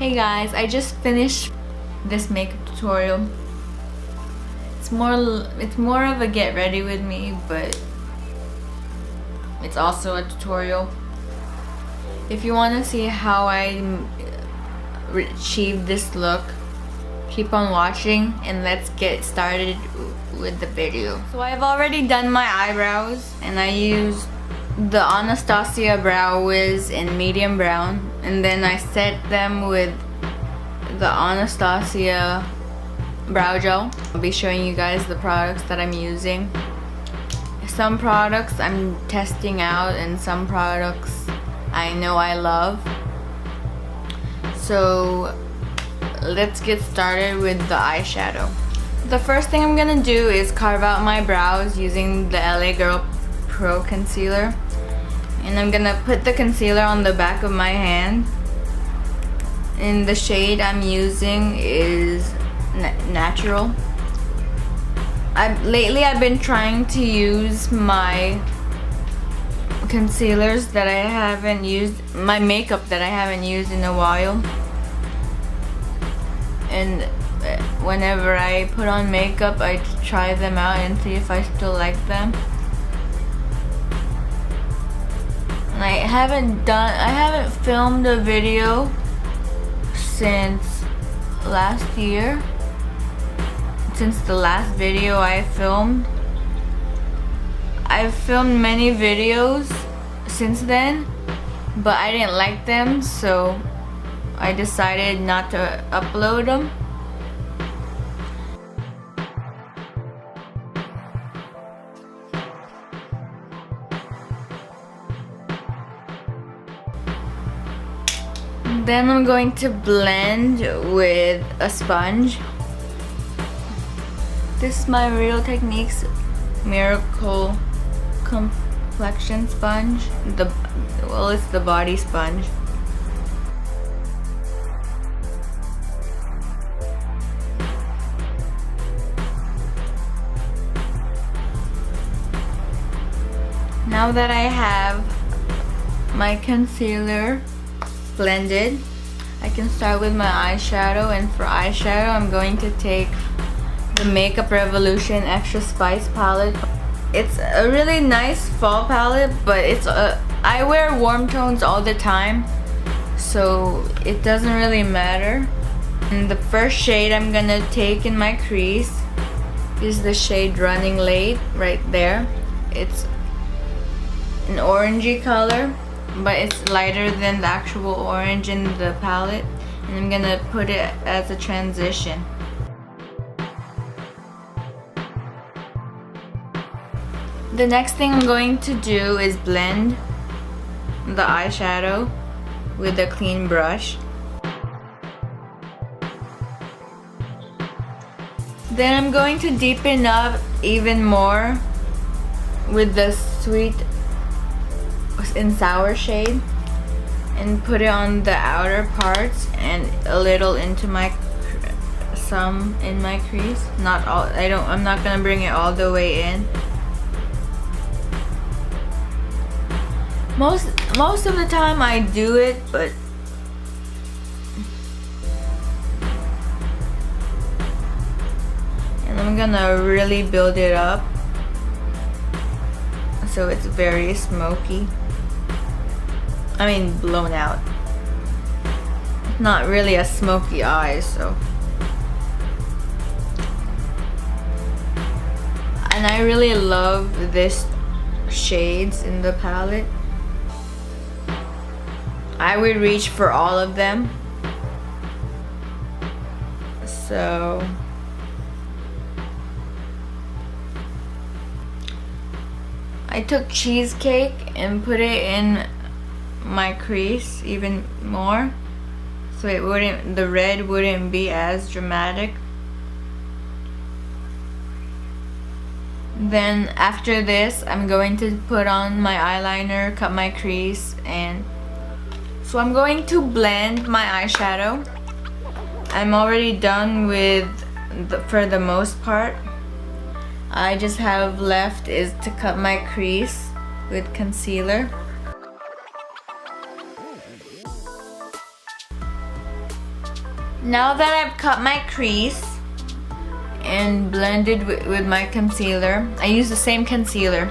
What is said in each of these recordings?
Hey guys, I just finished this makeup tutorial. It's more of a get ready with me, but it's also a tutorial. If you want to see how I achieved this look, keep on watching and let's get started with the video. So I've already done my eyebrows and I used the Anastasia Brow Wiz in medium brown, and then I set them with the Anastasia brow gel. I'll be showing you guys the products that I'm using. Some products I'm testing out and some products I know I love. So let's get started with the eyeshadow. The first thing I'm gonna do is carve out my brows using the LA Girl Pro Concealer. And I'm gonna put the concealer on the back of my hand. And the shade I'm using is Natural. Lately I've been trying to use my concealers that I haven't used, my makeup that I haven't used in a while. And whenever I put on makeup, I try them out and see if I still like them. And I haven't filmed a video since last year. Since the last video I filmed. I've filmed many videos since then, but I didn't like them, so I decided not to upload them. Then I'm going to blend with a sponge. This is my Real Techniques Miracle Complexion Sponge. It's the body sponge. Now that I have my concealer blended, I can start with my eyeshadow. And for eyeshadow, I'm going to take the Makeup Revolution Extra Spice palette. It's a really nice fall palette, but I wear warm tones all the time, so it doesn't really matter. And the first shade I'm gonna take in my crease is the shade Running Late right there. It's an orangey color, but it's lighter than the actual orange in the palette, and I'm gonna put it as a transition. The next thing I'm going to do is blend the eyeshadow with a clean brush. Then I'm going to deepen up even more with the Sweet and Sour shade and put it on the outer parts and a little into some in my crease. Not all. I'm not gonna bring it all the way in. Most of the time I do it, but and I'm gonna really build it up so it's very smoky. I mean blown out. It's not really a smoky eye, so. And I really love this shades in the palette. I would reach for all of them. So I took Cheesecake and put it in my crease even more, so the red wouldn't be as dramatic. Then after this, I'm going to put on my eyeliner, cut my crease, and so I'm going to blend my eyeshadow. I'm already done with for the most part. I just have left is to cut my crease with concealer. Now that I've cut my crease and blended with my concealer, I use the same concealer.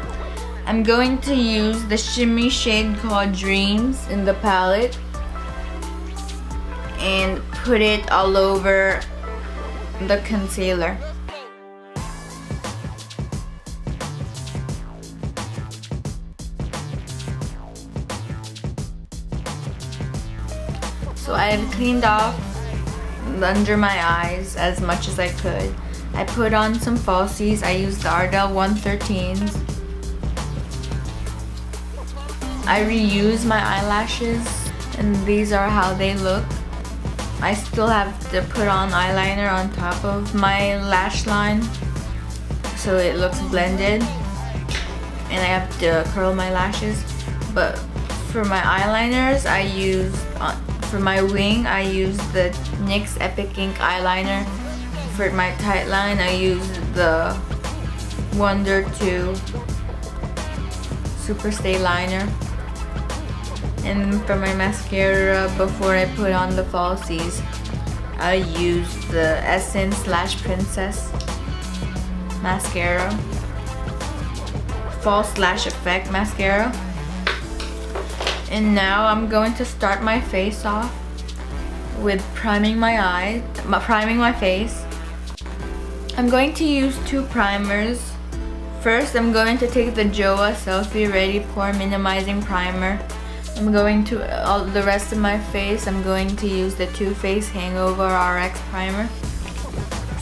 I'm going to use the shimmy shade called Dreams in the palette and put it all over the concealer. So I've cleaned off under my eyes as much as I could. I put on some falsies. I used the Ardell 113s. I reuse my eyelashes and these are how they look. I still have to put on eyeliner on top of my lash line so it looks blended, and I have to curl my lashes. But for my eyeliners, I use for my wing I use the NYX Epic Ink Eyeliner. For my tight line, I use the Wonder 2 Superstay liner. And for my mascara, before I put on the falsies, I use the Essence/Princess mascara, False/Effect mascara. And now I'm going to start my face off with priming my face. I'm going to use 2 primers. First, I'm going to take the Joah Selfie Ready Pore Minimizing Primer. I'm going to, all the rest of my face, I'm going to use the Too Faced Hangover RX Primer.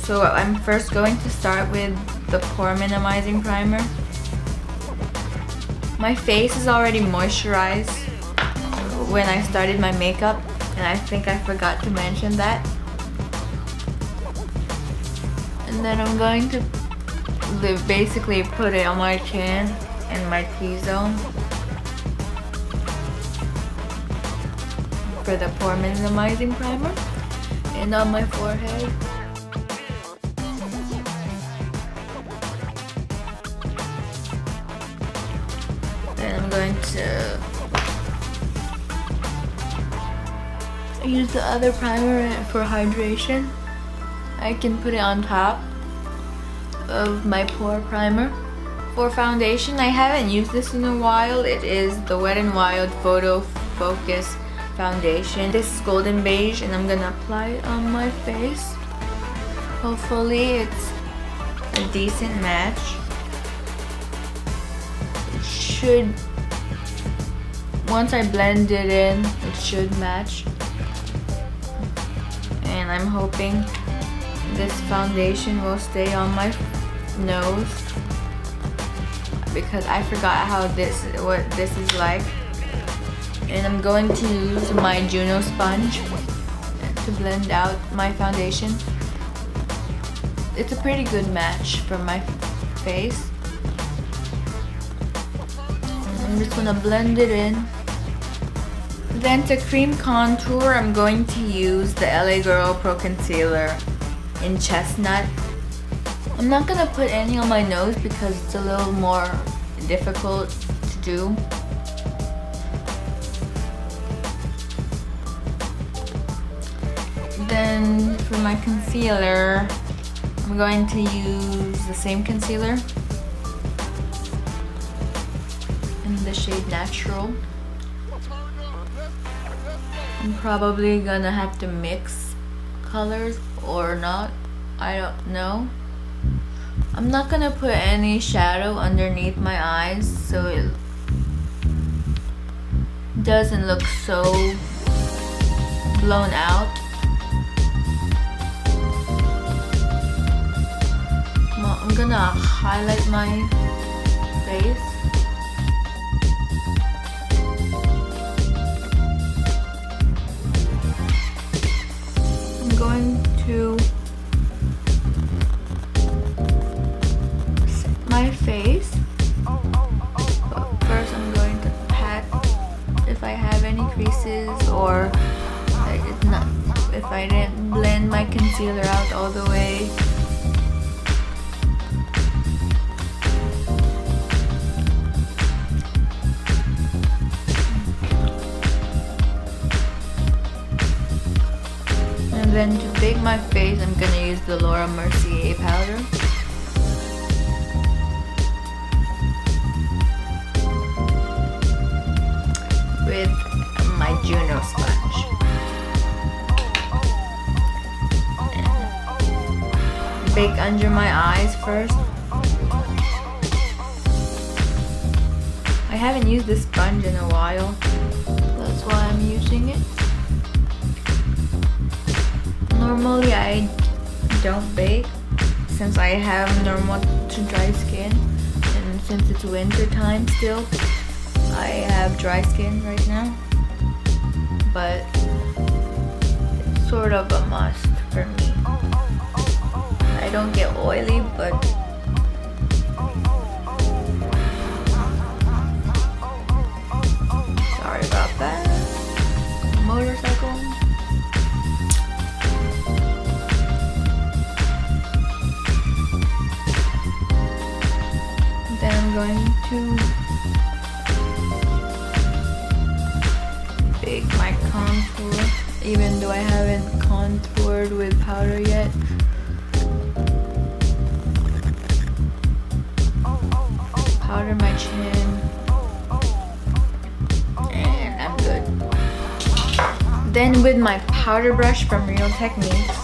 So I'm first going to start with the Pore Minimizing Primer. My face is already moisturized when I started my makeup, and I think I forgot to mention that. And then I'm going to basically put it on my chin and my T-zone for the pore minimizing primer, and on my forehead. Then I'm going to use the other primer for hydration. I can put it on top of my pore primer. For foundation, I haven't used this in a while. It is the Wet n Wild Photofocus foundation. This is golden beige, and I'm gonna apply it on my face. Hopefully it's a decent match. It should, once I blend it in, it should match. And I'm hoping this foundation will stay on my nose, because I forgot what this is like. And I'm going to use my Juno sponge to blend out my foundation. It's a pretty good match for my face. I'm just gonna blend it in. Then to cream contour, I'm going to use the LA Girl Pro Concealer in Chestnut. I'm not gonna put any on my nose because it's a little more difficult to do. Then for my concealer, I'm going to use the same concealer in the shade Natural. I'm probably gonna have to mix colors or not, I don't know. I'm not gonna put any shadow underneath my eyes so it doesn't look so blown out. I'm gonna highlight my face. I'm going to set my face. But first I'm going to pat if I have any creases, or if I didn't blend my concealer out all the way. Then to bake my face, I'm gonna use the Laura Mercier powder. With my Juno sponge. And bake under my eyes first. I haven't used this sponge in a while. That's why I'm using it. Normally I don't bake since I have normal to dry skin, and since it's winter time still, I have dry skin right now, but it's sort of a must for me. I don't get oily, but sorry about that. Motorcycle. Then I'm going to bake my contour, even though I haven't contoured with powder yet. Powder my chin, and I'm good. Then with my powder brush from Real Techniques,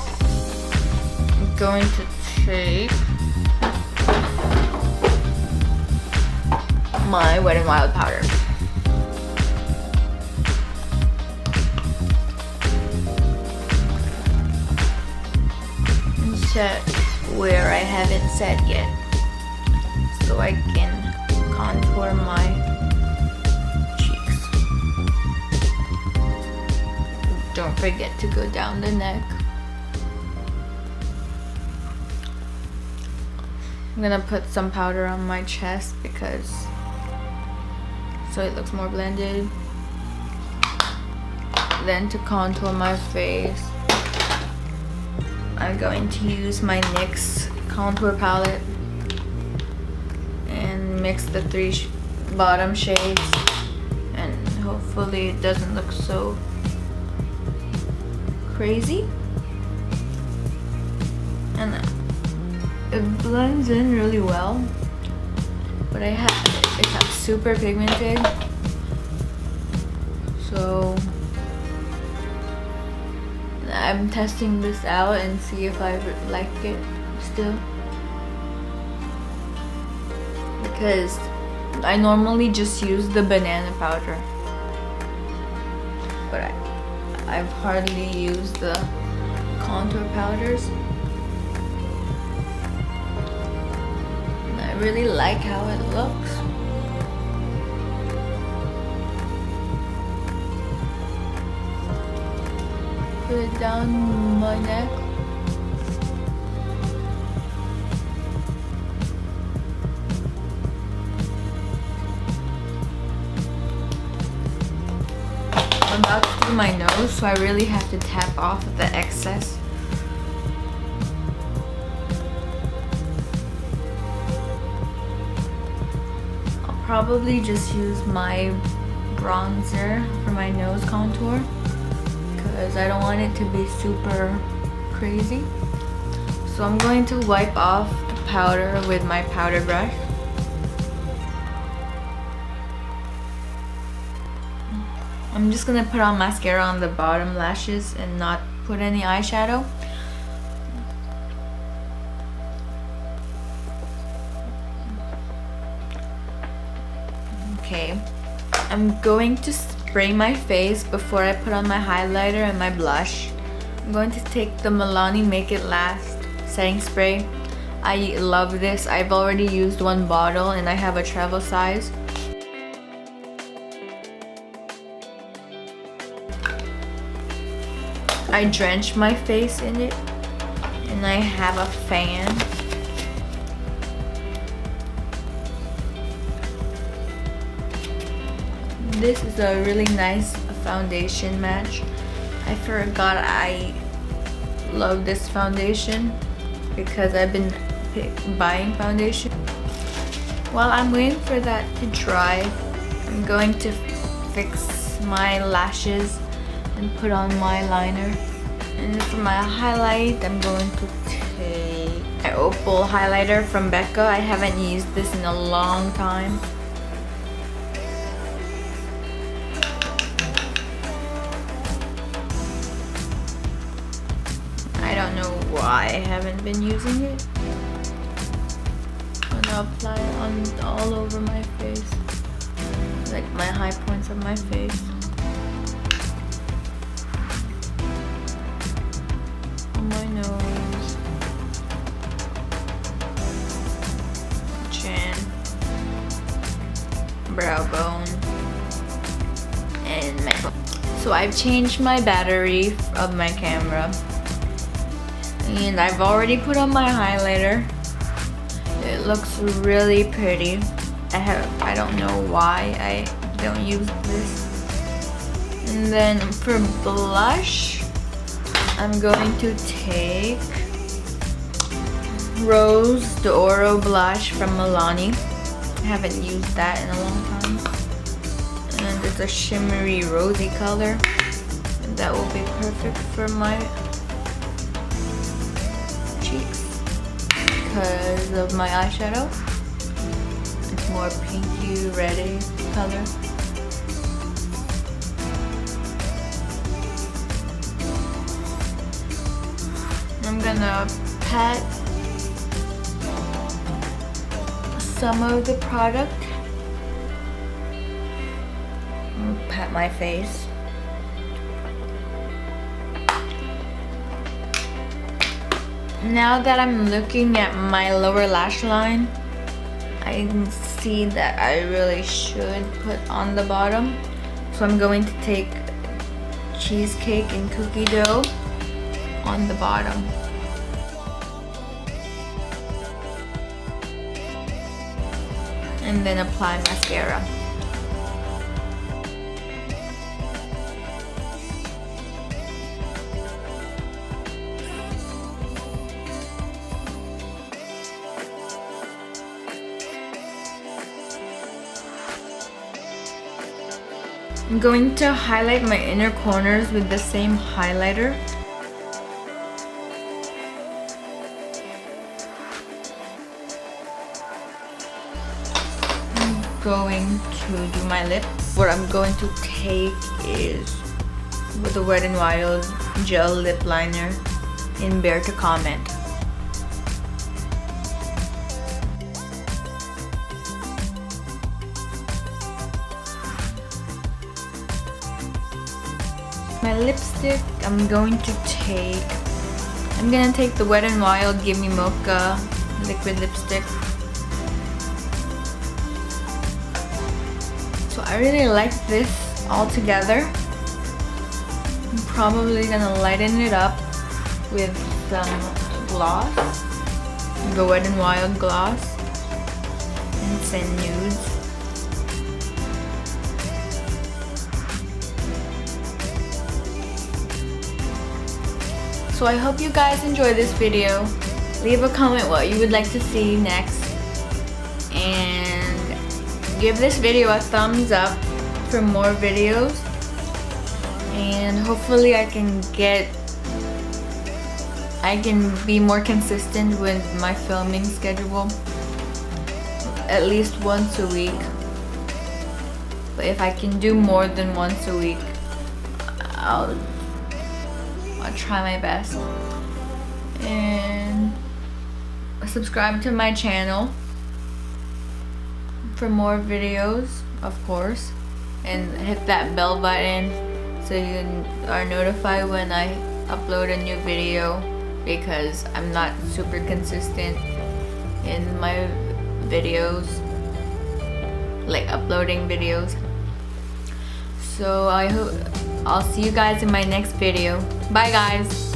I'm going to take my Wet n Wild powder. And set where I haven't set yet, so I can contour my cheeks. Don't forget to go down the neck. I'm gonna put some powder on my chest because so it looks more blended. Then to contour my face, I'm going to use my NYX contour palette and mix the three bottom shades, and hopefully it doesn't look so crazy. And it blends in really well, but it's super pigmented, so I'm testing this out and see if I like it still, because I normally just use the banana powder, but I've hardly used the contour powders. And I really like how it looks. Put it down my neck. I'm about to do my nose, so I really have to tap off the excess. I'll probably just use my bronzer for my nose contour, because I don't want it to be super crazy. So I'm going to wipe off the powder with my powder brush. I'm just gonna put on mascara on the bottom lashes and not put any eyeshadow. Okay, I'm going to spray my face before I put on my highlighter and my blush. I'm going to take the Milani Make It Last setting spray. I love this. I've already used one bottle and I have a travel size. I drench my face in it, and I have a fan. This is a really nice foundation match. I forgot I love this foundation because I've been buying foundation. While I'm waiting for that to dry, I'm going to fix my lashes and put on my liner. And for my highlight, I'm going to take my Opal highlighter from Becca. I haven't used this in a long time. I don't know why I haven't been using it. I'm gonna apply it on all over my face, like my high points of my face. On my nose, chin, brow bone, and my. So I've changed my battery of my camera. And I've already put on my highlighter. It looks really pretty. I don't know why I don't use this. And then for blush, I'm going to take Rose D'Oro blush from Milani. I haven't used that in a long time. And it's a shimmery rosy color. And that will be perfect for my because of my eyeshadow. It's more pinky reddy color. I'm gonna pat some of the product. Pat my face. Now that I'm looking at my lower lash line, I can see that I really should put on the bottom. So I'm going to take cheesecake and cookie dough on the bottom. And then apply mascara. I'm going to highlight my inner corners with the same highlighter. I'm going to do my lips. What I'm going to take is with the Wet n Wild gel lip liner in Bear to Comment. My lipstick, I'm gonna take the Wet n Wild Give Me Mocha liquid lipstick. So I really like this all together. I'm probably gonna lighten it up with some gloss, the Wet n Wild gloss, and some nudes. So I hope you guys enjoy this video. Leave a comment what you would like to see next. And give this video a thumbs up for more videos. And hopefully I can be more consistent with my filming schedule. At least once a week. But if I can do more than once a week, I'll try my best. And subscribe to my channel for more videos, of course, and hit that bell button so you are notified when I upload a new video, because I'm not super consistent in my videos, like uploading videos. So I hope I'll see you guys in my next video. Bye guys.